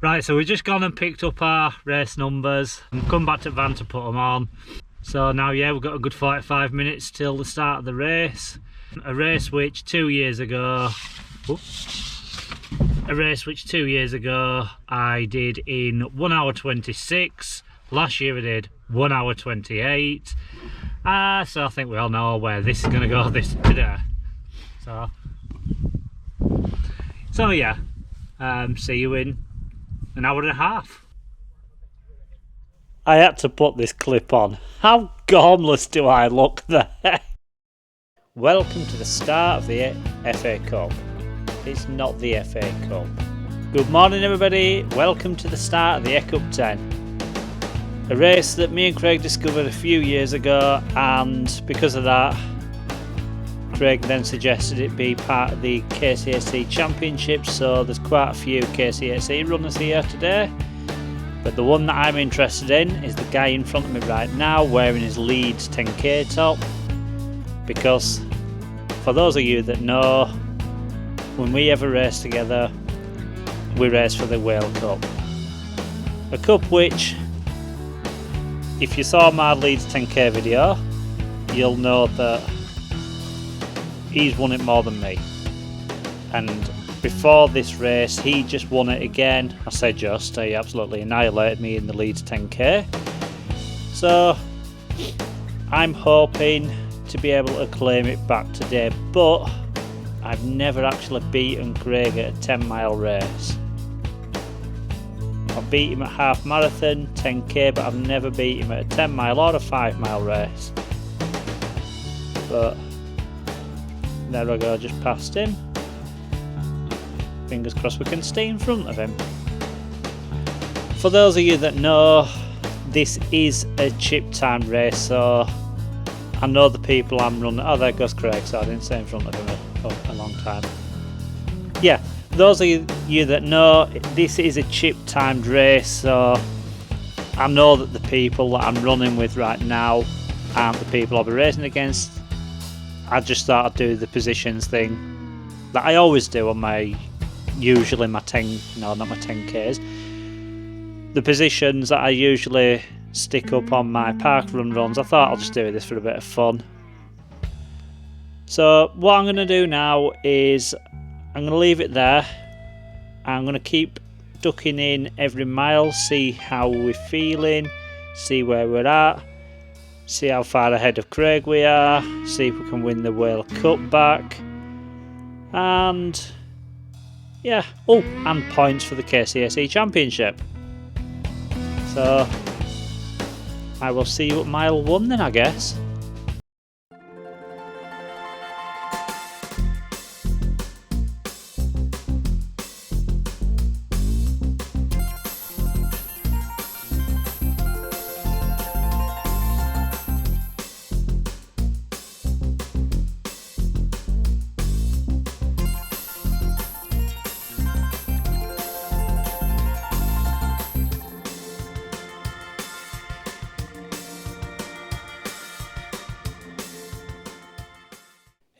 Right, so we've just gone and picked up our race numbers and come back to the van to put them on. So now, yeah, we've got a good 45 minutes till the start of the race. A race which 2 years ago I did in 1 hour 26. Last year I did 1 hour 28. So I think we all know where this is going to go this today. So yeah, see you in an hour and a half. I had to put this clip on. How gormless do I look there? Welcome to the start of the FA Cup. It's not the FA Cup. Good morning everybody, welcome to the start of the Eccup 10. A race that me and Craig discovered a few years ago, and because of that Craig then suggested it be part of the KCSE Championship, so there's quite a few KCSE runners here today. But the one that I'm interested in is the guy in front of me right now wearing his Leeds 10k top. Because for those of you that know, when we ever race together, we race for the World Cup. A cup which, if you saw my Leeds 10k video, you'll know that he's won it more than me. And before this race, he just won it again. I say just, he absolutely annihilated me in the Leeds 10k. So I'm hoping to be able to claim it back today, but I've never actually beaten Craig at a 10-mile race. I've beat him at half marathon, 10k, but I've never beat him at a 10-mile or a 5-mile race. But there I go, just past him. Fingers crossed we can stay in front of him. For those of you that know, this is a chip time race, so I know the people I'm running. Oh, there goes Craig, so I didn't stay in front of him for a long time. Yeah, those of you that know, this is a chip timed race, so I know that the people that I'm running with right now aren't the people I'll be racing against. I just thought I'd do the positions thing that I always do on usually my 10Ks. The positions that I usually stick up on my park runs. I thought I'll just do this for a bit of fun. So what I'm going to do now is I'm going to leave it there. I'm going to keep ducking in every mile, see how we're feeling, see where we're at. See how far ahead of Craig we are, see if we can win the World Cup back, and yeah, and points for the KCSE Championship. So I will see you at mile 1 then, I guess.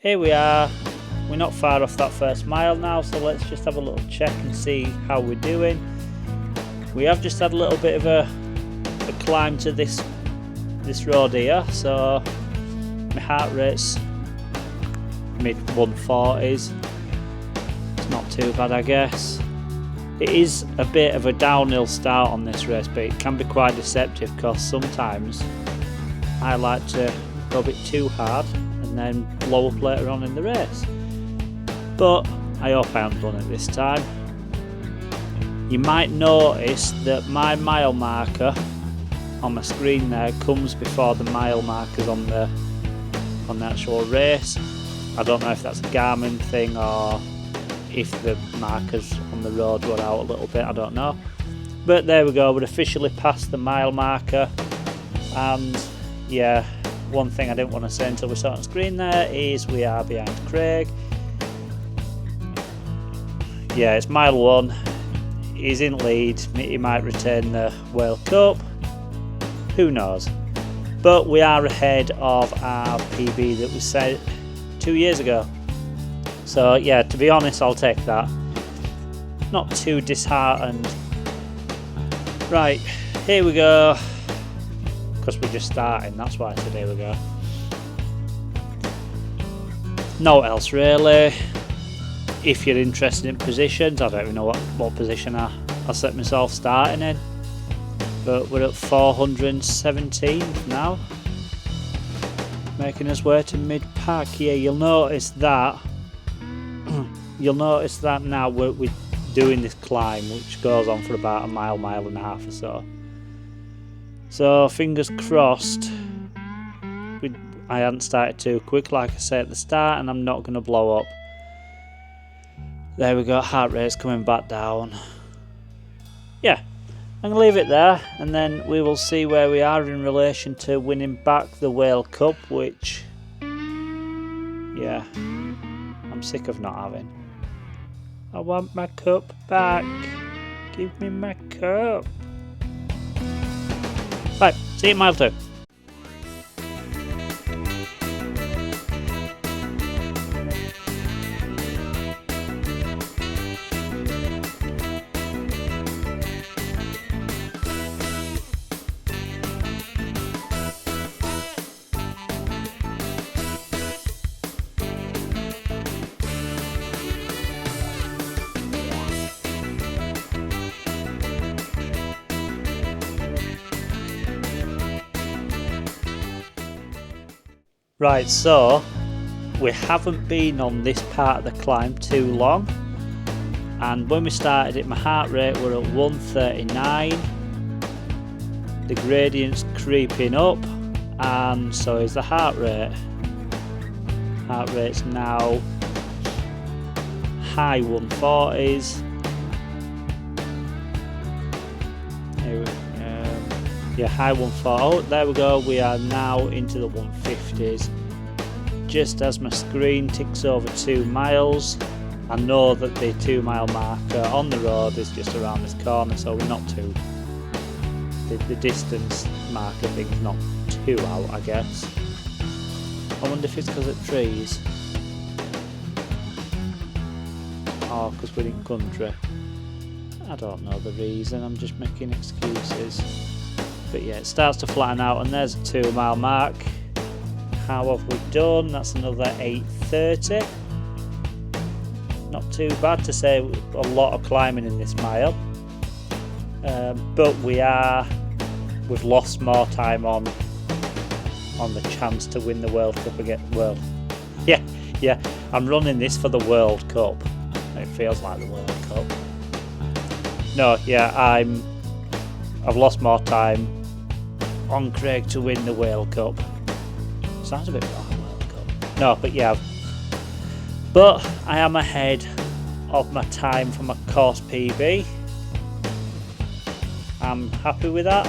Here we are, we're not far off that first mile now, so let's just have a little check and see how we're doing. We have just had a little bit of a climb to this road here, so my heart rate's mid 140s. It's not too bad, I guess. It is a bit of a downhill start on this race, but it can be quite deceptive because sometimes I like to go a bit too hard and then blow up later on in the race. But I hope I haven't done it this time. You might notice that my mile marker on my screen there comes before the mile markers on the actual race. I don't know if that's a Garmin thing or if the markers on the road were out a little bit, I don't know. But there we go, we're officially past the mile marker, and yeah, one thing I didn't want to say until we saw it on screen there is we are behind Craig. Yeah, it's mile 1. He's in lead. He might retain the World Cup. Who knows? But we are ahead of our PB that we set 2 years ago. So yeah, to be honest, I'll take that. Not too disheartened Right, here we go. Because we're just starting, that's why I said here we go. No else really. If you're interested in positions, I don't even know what position I set myself starting in. But we're at 417th now. Making us way to mid-pack. Yeah, you'll notice that. You'll notice that now we're doing this climb, which goes on for about a mile and a half or so. So fingers crossed. I hadn't started too quick, like I say at the start, and I'm not going to blow up. There we go, heart rate's coming back down. Yeah, I'm going to leave it there, and then we will see where we are in relation to winning back the World Cup, which, yeah, I'm sick of not having. I want my cup back. Give me my cup. Right, see you at mile 2. Right, so we haven't been on this part of the climb too long, and when we started it, my heart rate were at 139. The gradient's creeping up, and so is the heart rate. Heart rate's now high 140s. Yeah, high 140. Oh, there we go. We are now into the 150s. Just as my screen ticks over 2 miles, I know that the 2 mile marker on the road is just around this corner, so we're not too. The distance marker thing's not too out, I guess. I wonder if it's because of trees. Or because we're in country. I don't know the reason, I'm just making excuses. But yeah, it starts to flatten out, and there's a 2 mile mark. How have we done? That's another 8:30. Not too bad to say, a lot of climbing in this mile. But we've lost more time on the chance to win the World Cup again. Well, yeah, I'm running this for the World Cup. It feels like the World Cup. No, yeah, I've lost more time on Craig to win the World Cup. Sounds a bit like a World Cup. No, but yeah. But I am ahead of my time for my course PB. I'm happy with that.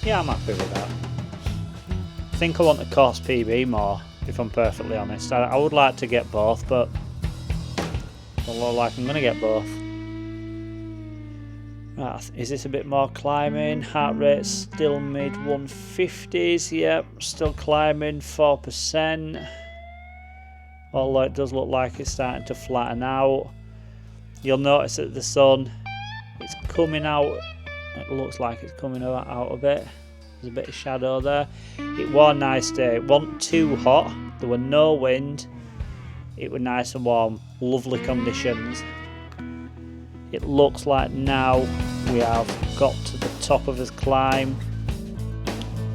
Yeah, I'm happy with that. I think I want the course PB more, if I'm perfectly honest. I would like to get both, but I look like I'm going to get both. Right, is this a bit more climbing? Heart rate's still mid 150s. Yep, still climbing 4%. Although it does look like it's starting to flatten out. You'll notice that the sun, it's coming out. It looks like it's coming out a bit. There's a bit of shadow there. It was a nice day. It wasn't too hot. There were no wind. It was nice and warm. Lovely conditions. It looks like now we have got to the top of this climb.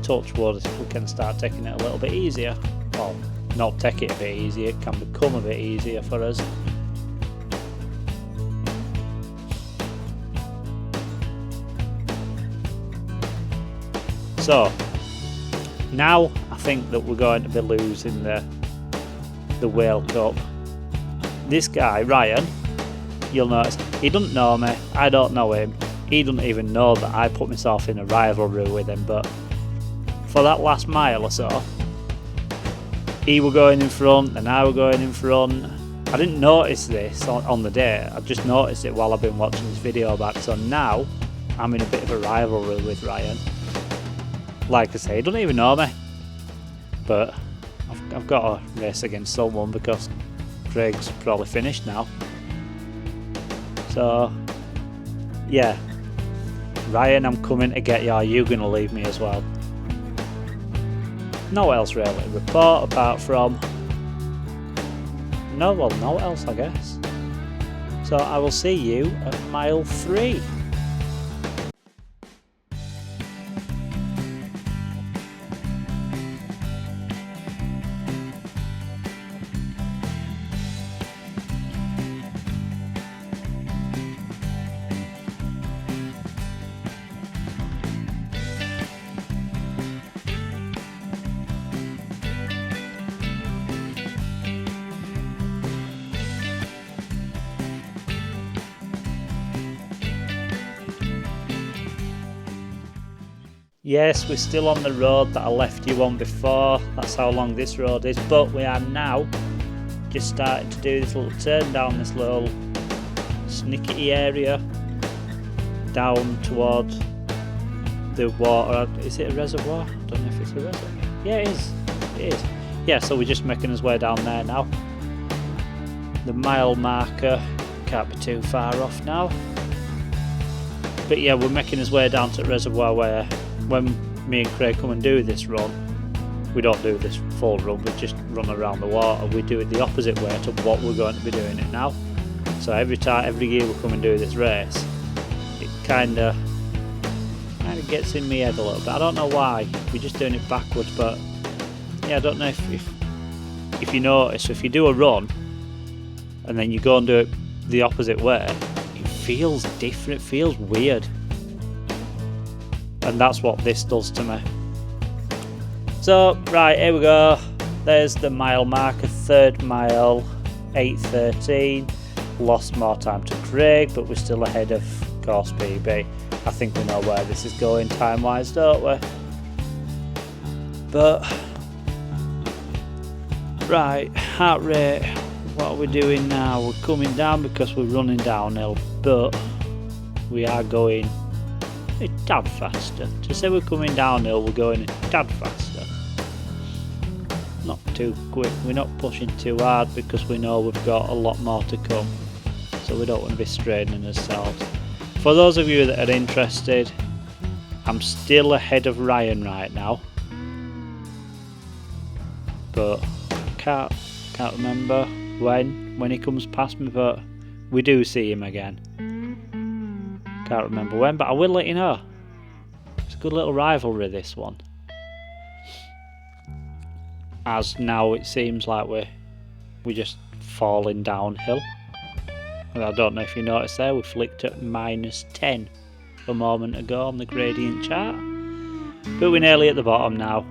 Touch wood, we can start taking it a little bit easier. Well, not take it a bit easier, it can become a bit easier for us. So, now I think that we're going to be losing the World Cup. This guy, Ryan, you'll notice, he doesn't know me, I don't know him, he doesn't even know that I put myself in a rivalry with him, but for that last mile or so, he were going in front and I were going in front. I didn't notice this on the day, I just noticed it while I've been watching this video back, so now I'm in a bit of a rivalry with Ryan. Like I say, he doesn't even know me, but I've got to race against someone because Craig's probably finished now. So, yeah, Ryan, I'm coming to get you. Are you going to leave me as well? No else really to report apart from... no else I guess. So I will see you at mile 3. Yes, we're still on the road that I left you on before. That's how long this road is. But we are now just starting to do this little turn down this little snickety area down towards the water. Is it a reservoir? I don't know if it's a reservoir. Yeah, it is. It is. Yeah, so we're just making our way down there now. The mile marker can't be too far off now. But yeah, we're making our way down to the reservoir where when me and Craig come and do this run, we don't do this full run, we just run around the water. We do it the opposite way to what we're going to be doing it now. So every year we come and do this race, it kind of gets in my head a little bit. I don't know why, we're just doing it backwards, but yeah, I don't know if you notice, if you do a run and then you go and do it the opposite way, it feels different, it feels weird. And that's what this does to me. So, right, here we go. There's the mile marker, 3rd mile, 8:13. Lost more time to Craig, but we're still ahead of course PB. I think we know where this is going time-wise, don't we? But, right, heart rate, what are we doing now? We're coming down because we're running downhill, but we are going a tad faster. To say we're coming downhill, we're going a tad faster. Not too quick, we're not pushing too hard because we know we've got a lot more to come. So we don't want to be straining ourselves. For those of you that are interested, I'm still ahead of Ryan right now. But can't remember when he comes past me, but we do see him again. Can't remember when, but I will let you know. It's a good little rivalry, this one. As now it seems like we're just falling downhill. And I don't know if you noticed there, we flicked at -10 a moment ago on the gradient chart. But we're nearly at the bottom now.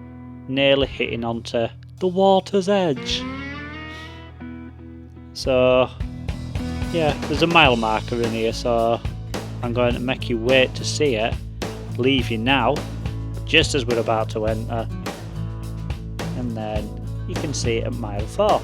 Nearly hitting onto the water's edge. So, yeah, there's a mile marker in here, so I'm going to make you wait to see it, leave you now, just as we're about to enter, and then you can see it at mile 4.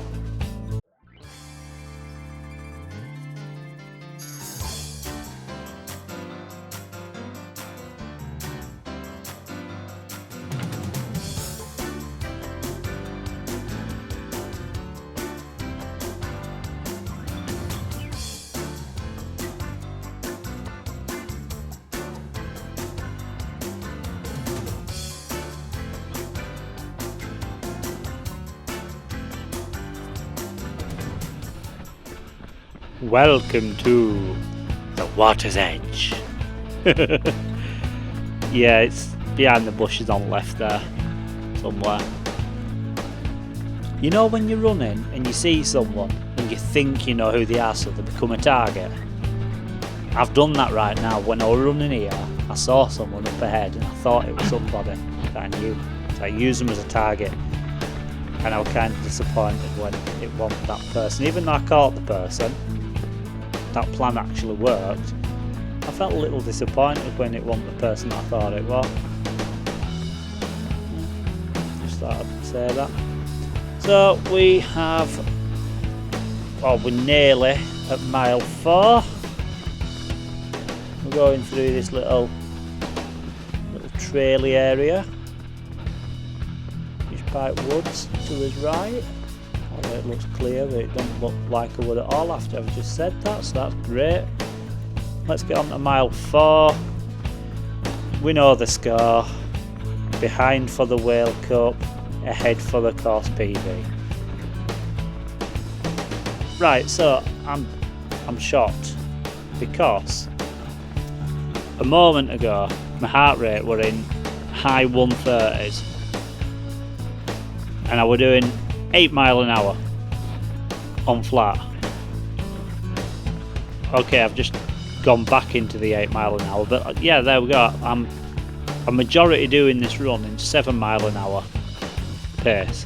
Welcome to the water's edge. Yeah, it's behind the bushes on the left there, somewhere. You know when you're running and you see someone and you think you know who they are, so they become a target? I've done that right now. When I was running here, I saw someone up ahead and I thought it was somebody that I knew. So I used them as a target. And I was kind of disappointed when it wasn't that person. Even though I caught the person, that plan actually worked, I felt a little disappointed when it wasn't the person I thought it was. Just thought I'd say that. So we have, well, we're nearly at mile 4. We're going through this little traily area. Just by woods to his right. Although it looks clear, but it doesn't look like a wood at all after I've just said that, so that's great. Let's get on to mile 4. we know the score. Behind for the World Cup, ahead for the course PB. Right, so I'm shocked because a moment ago my heart rate were in high 130s and I were doing 8 mile an hour on flat. Okay, I've just gone back into the 8 mile an hour, but yeah, there we go. I'm a majority doing this run in 7 mile an hour pace.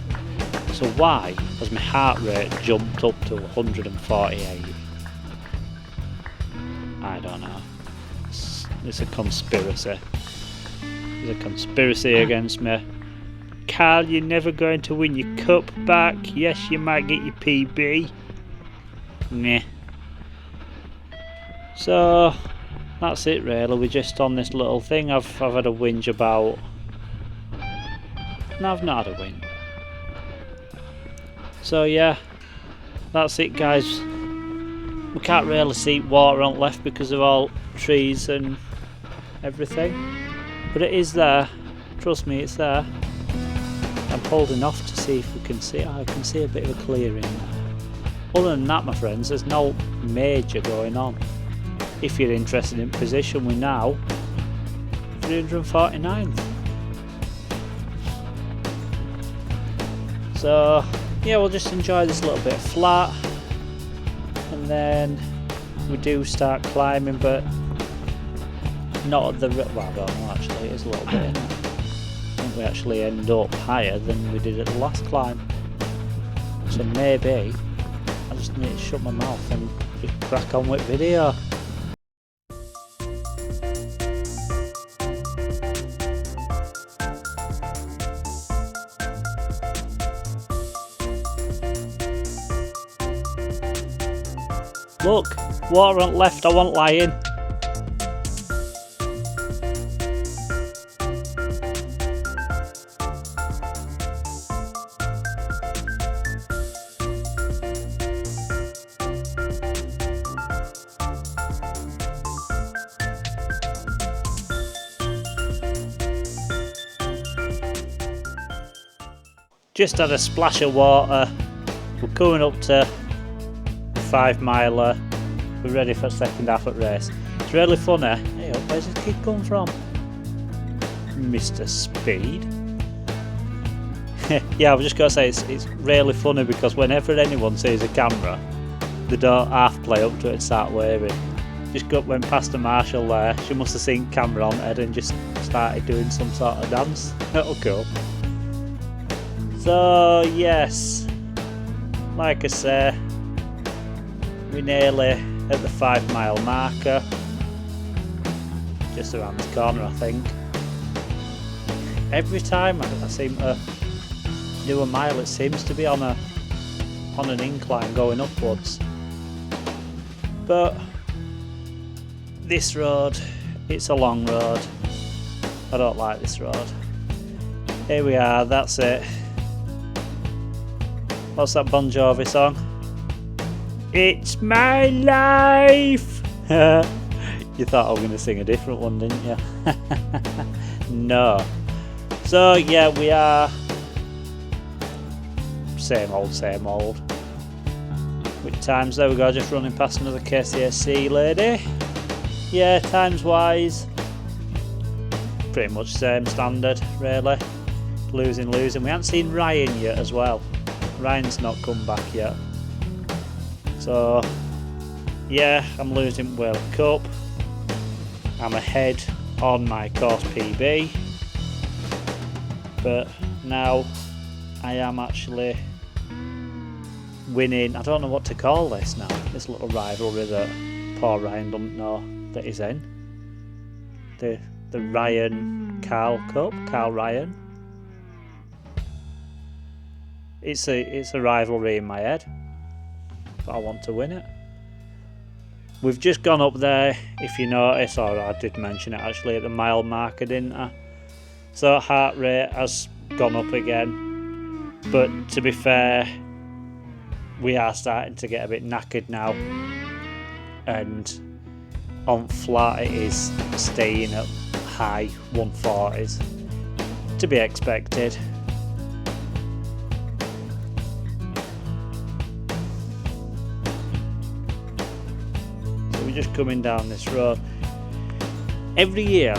So why has my heart rate jumped up to 148? I don't know. It's a conspiracy. There's a conspiracy against me. Carl, you're never going to win your cup back. Yes, you might get your PB. Nah. So that's it really. We're just on this little thing. I've had a whinge about. No, I've not had a whinge. So yeah, that's it guys. We can't really see water on left because of all trees and everything, but it is there. Trust me, it's there. I'm holding off to see if we can see it. I can see a bit of a clearing there. Other than that, my friends, there's no major going on. If you're interested in position, we're now 349th. So yeah, we'll just enjoy this little bit of flat, and then we do start climbing, but not at the well, I don't know actually, it is a little bit, isn't it? I think we actually end up higher than we did at the last climb. So maybe I just need to shut my mouth and just crack on with video. Look, water on left, I want lying. Just had a splash of water. We're coming up to 5 miler. We're ready for the second half of the race. It's really funny. Hey, where's this kid come from? Mr. Speed. Yeah, I was just going to say it's really funny because whenever anyone sees a camera, they don't half play up to it and start waving. Just went past the marshal there. She must have seen camera on head and just started doing some sort of dance. That'll cool. So yes, like I say, we're nearly at the 5 mile marker, just around the corner I think. Every time I seem to do a mile, it seems to be on an incline going upwards. But this road, it's a long road. I don't like this road. Here we are, that's it. What's that Bon Jovi song? It's my life! You thought I was going to sing a different one, didn't you? No. So yeah, we are same old. Which times there we go, just running past another KCSC lady. Yeah, times wise, pretty much same standard really. Losing. We haven't seen Ryan yet as well. Ryan's not come back yet. So yeah, I'm losing World Cup. I'm ahead on my course PB. But now I am actually winning. I don't know what to call this now. This little rivalry that poor Ryan doesn't know that he's in. The Ryan Carl Cup, Carl Ryan. It's a rivalry in my head, but I want to win it. We've just gone up there, if you notice, or I did mention it actually at the mile marker, didn't I? So heart rate has gone up again, but to be fair, we are starting to get a bit knackered now, and on flat it is staying at high 140s. To be expected. So we're just coming down this road. Every year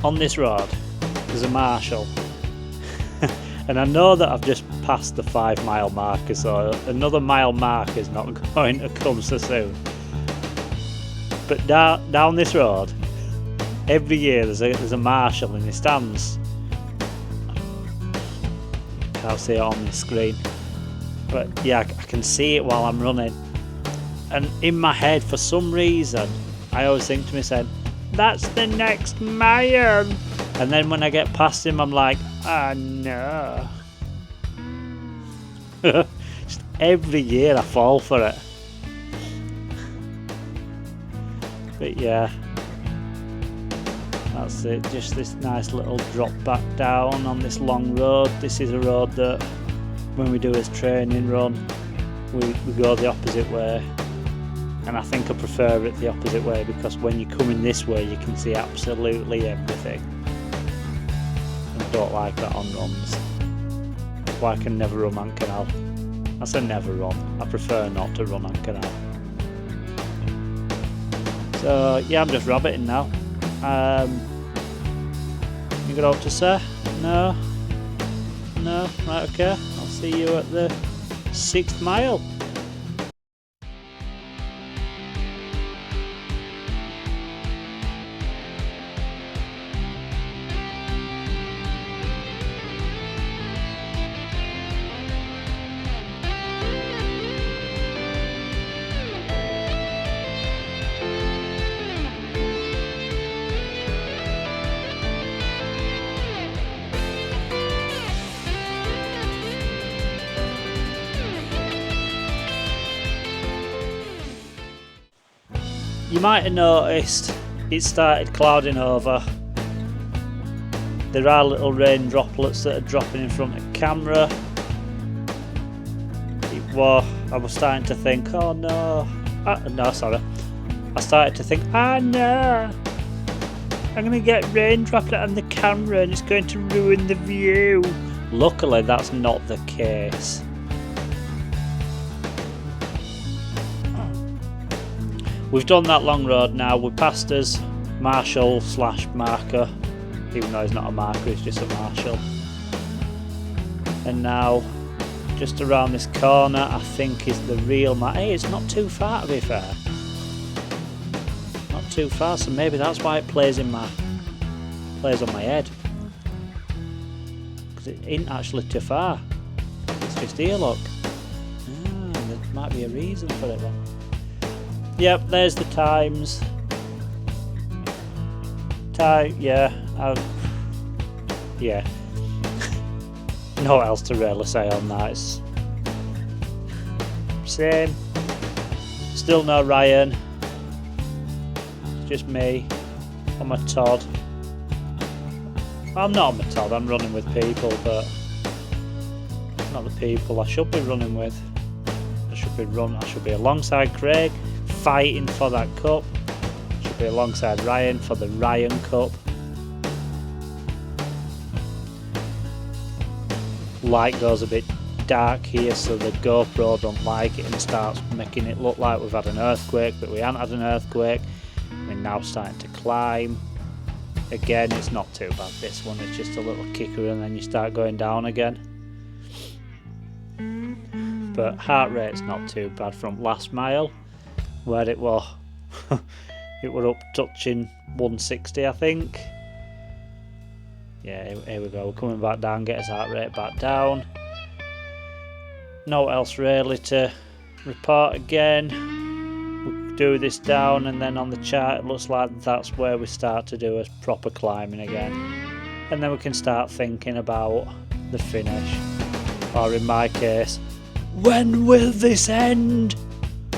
on this road there's a marshal. And I know that I've just passed the 5 mile marker, so another mile mark is not going to come so soon. But down this road, every year there's a marshal and he stands. Can't see it on the screen, but yeah, I can see it while I'm running. And in my head, for some reason, I always think to myself, "That's the next mile." And then when I get past him, I'm like, "Ah, no." Just every year I fall for it. But yeah, that's it. Just this nice little drop back down on this long road. This is a road that when we do this training run, we go the opposite way. And I think I prefer it the opposite way, because when you're coming this way you can see absolutely everything. And I don't like that on runs. That's why I can never run on canal. I say never run. I prefer not to run on canal. So yeah, I'm just rabbiting now. You got out to say? No? No? Right, okay. I'll see you at the 6th mile. You might have noticed it started clouding over. There are little rain droplets that are dropping in front of the camera. I was starting to think, oh no. I started to think, ah no. I'm going to get rain droplet on the camera and it's going to ruin the view. Luckily that's not the case. We've done that long road now. We're past us marshal / marker, even though he's not a marker, he's just a marshal. And now, just around this corner, I think is the real Hey, it's not too far, to be fair. Not too far, so maybe that's why it plays on my head. Because it ain't actually too far. It's just here, look. There might be a reason for it then. Yep, there's the times. Yeah. No else to really say on that. It's same. Still no Ryan. It's just me. I'm a Todd. I'm not on my Todd, I'm running with people, but not the people I should be running with. I should be alongside Craig, fighting for that cup. Should be alongside Ryan for the Ryan Cup. Light goes a bit dark here, so the GoPro don't like it and starts making it look like we've had an earthquake, but we haven't had an earthquake. We're now starting to climb. Again, it's not too bad, this one. It's just a little kicker and then you start going down again. But heart rate's not too bad from last mile, where it was it were up touching 160, I think. Yeah, here we go. We're coming back down, get his heart rate back down. No else really to report again. We'll do this down, and then on the chart it looks like that's where we start to do a proper climbing again. And then we can start thinking about the finish. Or in my case, when will this end? I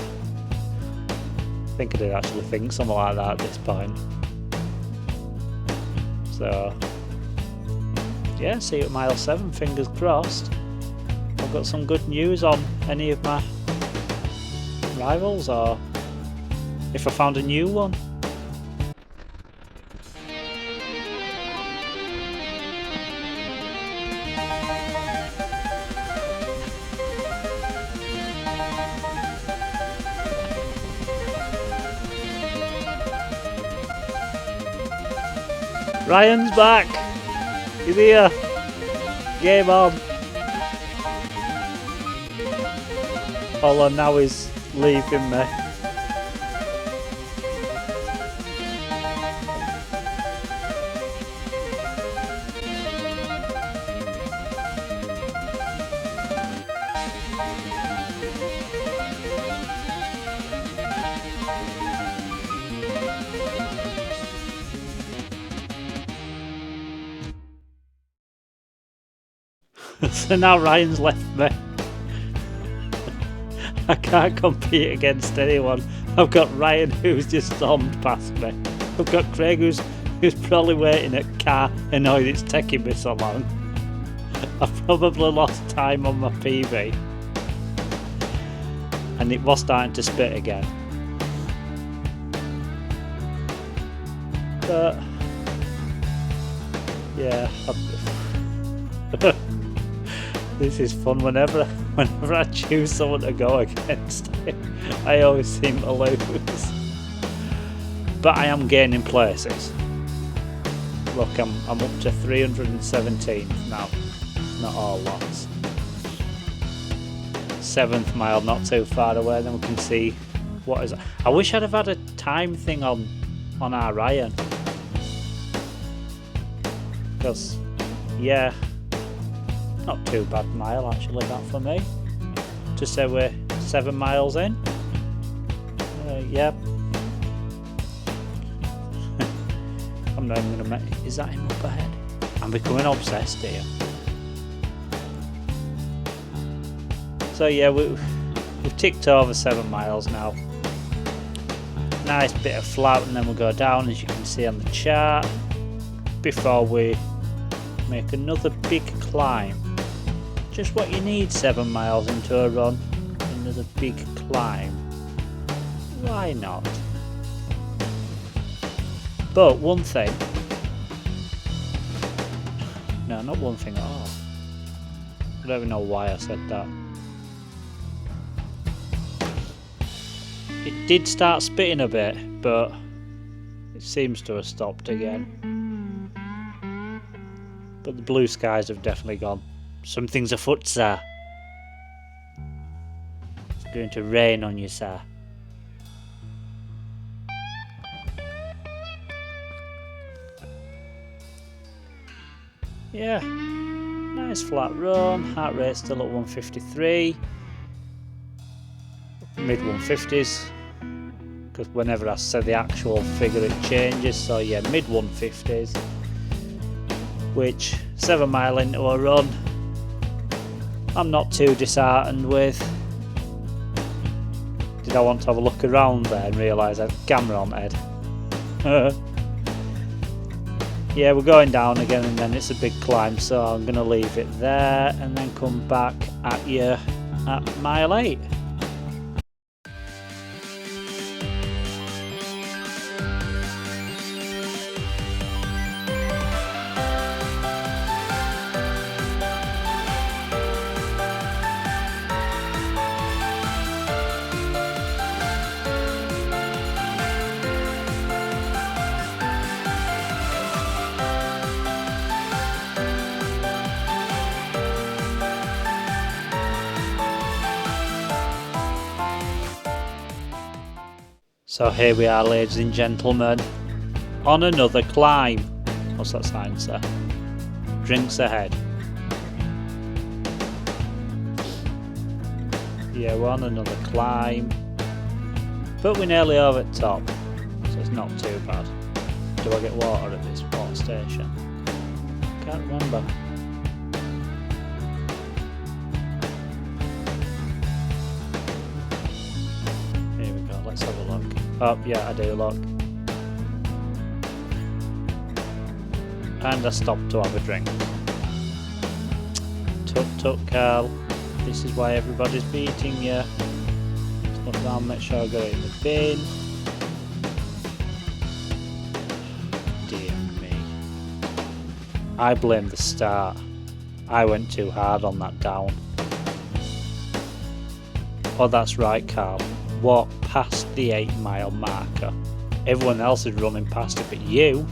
think I did actually think something like that at this point. So yeah, see you at mile 7, fingers crossed. I've got some good news on any of my rivals, or if I found a new one. Ryan's back! He's here! Game on! All I now is leaving me. So now Ryan's left me. I can't compete against anyone. I've got Ryan who's just stormed past me. I've got Craig who's probably waiting at car, annoyed it's taking me so long. I've probably lost time on my PB. And it was starting to spit again. But yeah, this is fun. Whenever I choose someone to go against, I always seem to lose. But I am gaining places. Look, I'm up to 317 now. Not all lots. 7th mile, not too far away. Then we can see what is. I wish I'd have had a time thing on our Ryan. Because, yeah, not too bad mile actually that for me. To say we're 7 miles in. Yep. I'm not even gonna make. Is that him up ahead? I'm becoming obsessed here. So yeah, we've ticked over 7 miles now. Nice bit of flat, and then we'll go down as you can see on the chart before we make another big climb. Just what you need 7 miles into a run. Another big climb. Why not? But one thing. No, not one thing at all. I don't even know why I said that. It did start spitting a bit, but it seems to have stopped again. But the blue skies have definitely gone. Something's afoot, sir. It's going to rain on you, sir. Yeah, nice flat run. Heart rate still at 153. Mid 150s. Because whenever I say the actual figure, it changes. So yeah, mid 150s. Which 7 mile into a run, I'm not too disheartened with. Did I want to have a look around there and realise I had a camera on head? Yeah, we're going down again and then it's a big climb, so I'm going to leave it there and then come back at you at mile 8. So here we are, ladies and gentlemen, on another climb. What's that sign say? Drinks ahead. Yeah, we're on another climb, but we're nearly over the top, so it's not too bad. Do I get water at this water station? Can't remember. Here we go, let's have a look. Oh, yeah, I do, look. And I stopped to have a drink. Tut tut, Carl. This is why everybody's beating you. Look down, make sure I got it in the bin. Dear me. I blame the start. I went too hard on that down. Oh, that's right, Carl. Walk past the 8 mile marker. Everyone else is running past it, but you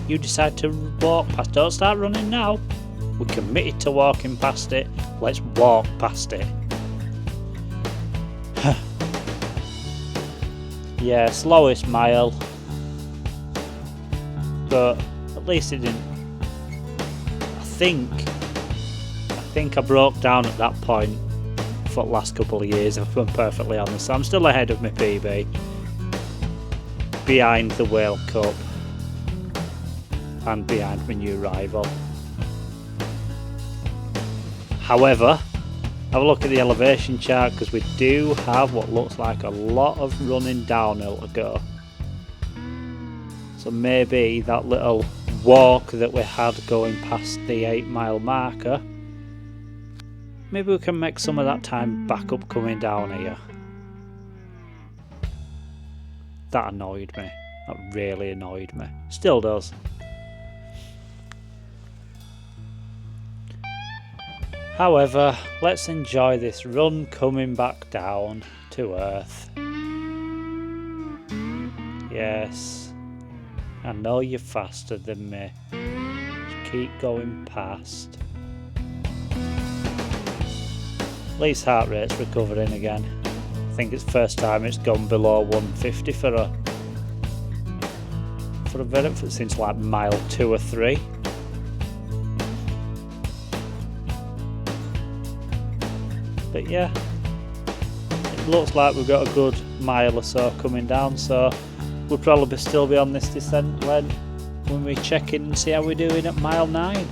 you decide to walk past. Don't start running now. We're committed to walking past it. Let's walk past it. Yeah, slowest mile. But at least it didn't. I think I broke down at that point for the last couple of years, if I'm perfectly honest. So I'm still ahead of my PB. Behind the World Cup. And behind my new rival. However, have a look at the elevation chart, because we do have what looks like a lot of running downhill to go. So maybe that little walk that we had going past the 8 mile marker, maybe we can make some of that time back up coming down here. That annoyed me. That really annoyed me. Still does. However, let's enjoy this run coming back down to earth. Yes, I know you're faster than me. Just keep going past. At least heart rate's recovering again. I think it's the first time it's gone below 150 for a bit since like mile 2 or 3. But yeah, it looks like we've got a good mile or so coming down, so we'll probably still be on this descent when we check in and see how we're doing at mile 9.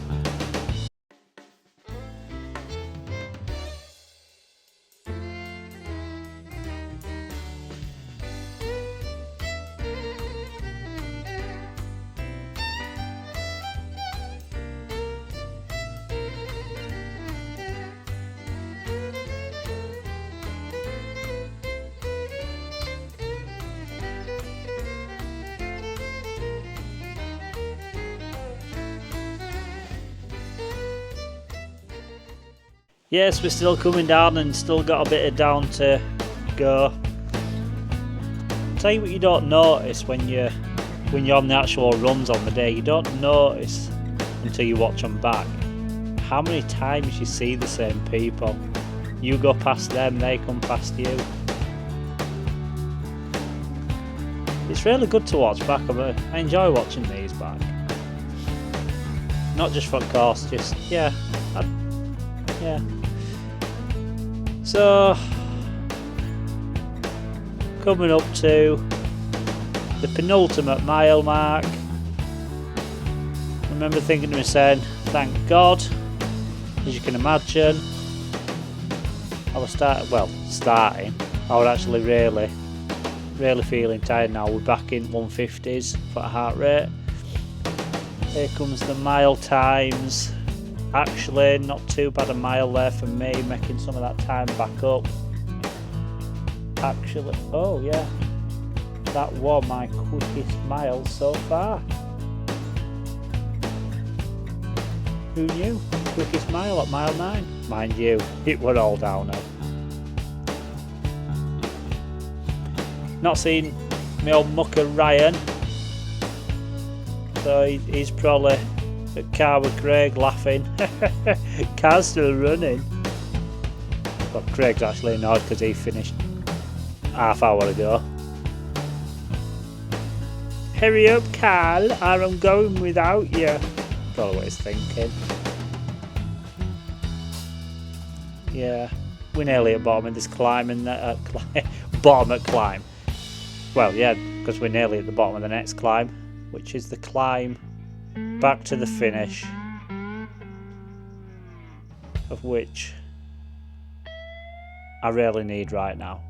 Yes, we're still coming down and still got a bit of down to go. I'll tell you what you don't notice when you're on the actual runs on the day. You don't notice until you watch them back how many times you see the same people. You go past them, they come past you. It's really good to watch back. I enjoy watching these back. Not just for the course, just yeah. So, coming up to the penultimate mile mark, I remember thinking to myself, thank God, as you can imagine, I was starting, I was actually really feeling tired now. We're back in 150s for a heart rate. Here comes the mile times. Actually, not too bad a mile there for me, making some of that time back up. Actually, oh yeah, that was my quickest mile so far. Who knew? Quickest mile at mile 9. Mind you, it were all downhill. Not seen my old mucker Ryan, so he's probably at car with Craig laughing. Car's still running. Well, Craig's actually annoyed because he finished half hour ago. Hurry up, Carl, or I'm going without you. Probably what he's thinking. Yeah, we're nearly at bottom of this climb and bottom at climb. Well, yeah, because we're nearly at the bottom of the next climb, which is the climb back to the finish, of which I really need right now.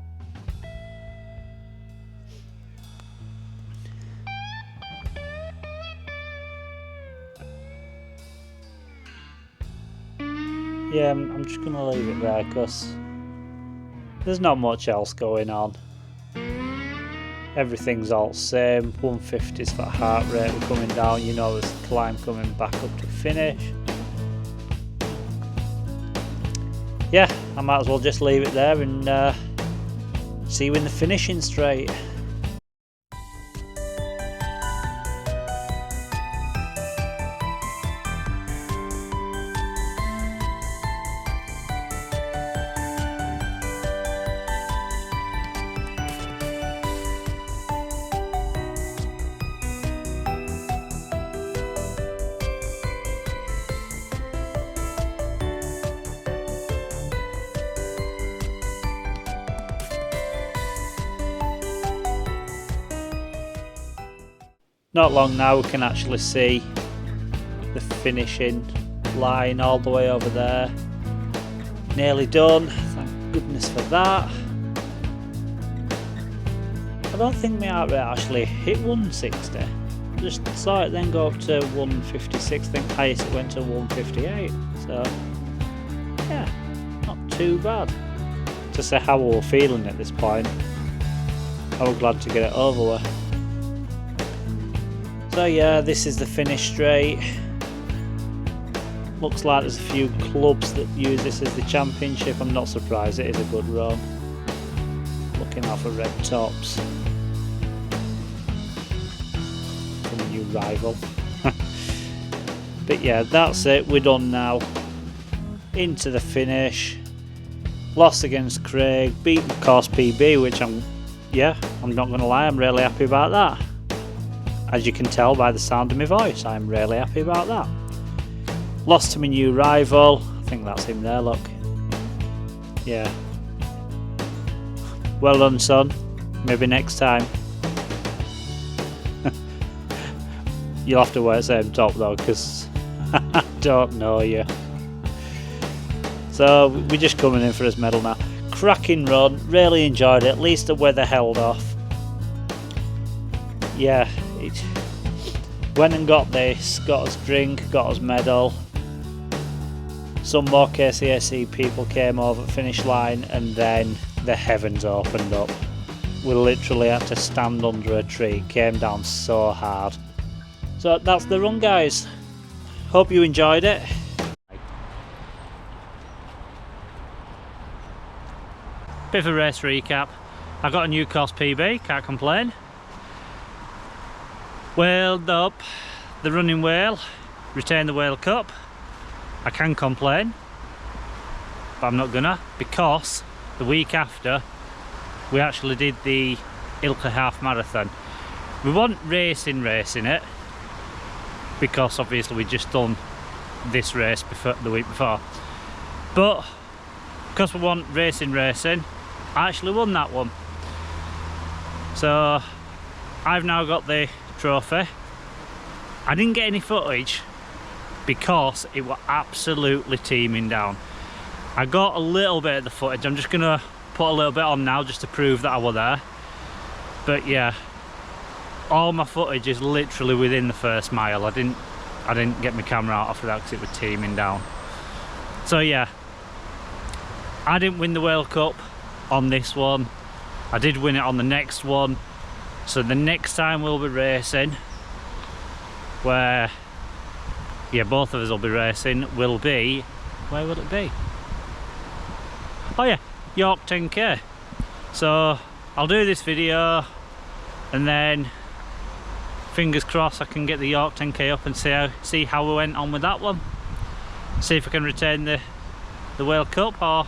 Yeah, I'm just gonna leave it there because there's not much else going on. Everything's all the same. 150s for heart rate. We're coming down. You know, there's a climb coming back up to finish. Yeah, I might as well just leave it there and see you in the finishing straight. Not long now, we can actually see the finishing line all the way over there. Nearly done, thank goodness for that. I don't think my heart rate actually hit 160. Just saw it then go up to 156. I think highest it went to 158. So yeah, not too bad. To say how we were feeling at this point, I was glad to get it over with. So yeah, this is the finish straight. Looks like there's a few clubs that use this as the championship. I'm not surprised, it is a good run. Looking out for red tops. From a new rival. But yeah, that's it, we're done now. Into the finish. Lost against Craig, beat the course PB, which I'm not going to lie, I'm really happy about that. As you can tell by the sound of my voice, I'm really happy about that. Lost to my new rival, I think that's him there, look. Yeah. Well done, son. Maybe next time. You'll have to wear the same top though, because I don't know you. So we're just coming in for his medal now. Cracking run, really enjoyed it, at least the weather held off. Yeah, it went and got this, got us drink, got us medal. Some more KCSE people came over at finish line and then the heavens opened up. We literally had to stand under a tree, it came down so hard. So that's the run, guys. Hope you enjoyed it. Bit of a race recap. I got a new course PB, can't complain. Whaled up the running whale, retained the Whale Cup. I can complain, but I'm not gonna, because the week after we actually did the Ilkley Half Marathon. We weren't racing it, because obviously we just done this race before, the week before. But because we weren't racing, I actually won that one. So I've now got the trophy. I didn't get any footage because it was absolutely teeming down. I got a little bit of the footage. I'm just gonna put a little bit on now just to prove that I was there. But yeah, all my footage is literally within the first mile. I didn't get my camera out after that because it was teeming down. So yeah, I didn't win the Whale Cup on this one. I did win it on the next one. So the next time we'll be racing, where yeah, both of us will be racing, will be, where will it be? Oh yeah, York 10k. So I'll do this video and then fingers crossed I can get the York 10k up and see how we went on with that one. See if I can retain the Whale Cup or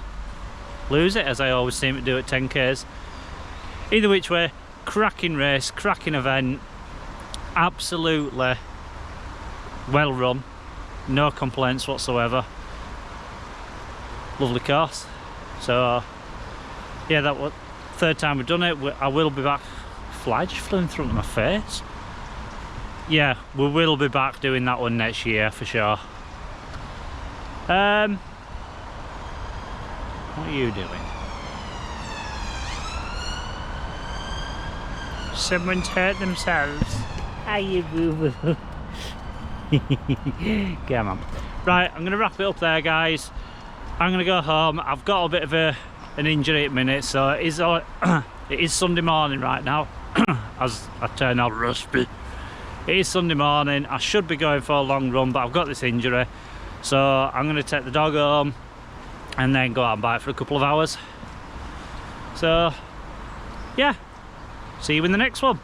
lose it, as I always seem to do at 10k's. Either which way, cracking race, cracking event, absolutely well run, no complaints whatsoever. Lovely course. So yeah, that was third time we've done it. I will be back. Fly just flew in front of my face. Yeah, we will be back doing that one next year for sure. What are you doing? Someone's hurt themselves. Are you, boo-boo? Come on. Right, I'm going to wrap it up there, guys. I'm going to go home. I've got a bit of an injury at the minute, so it is Sunday morning right now. As I turn out rusty. It is Sunday morning. I should be going for a long run, but I've got this injury. So I'm going to take the dog home and then go out and bike for a couple of hours. So yeah, see you in the next one.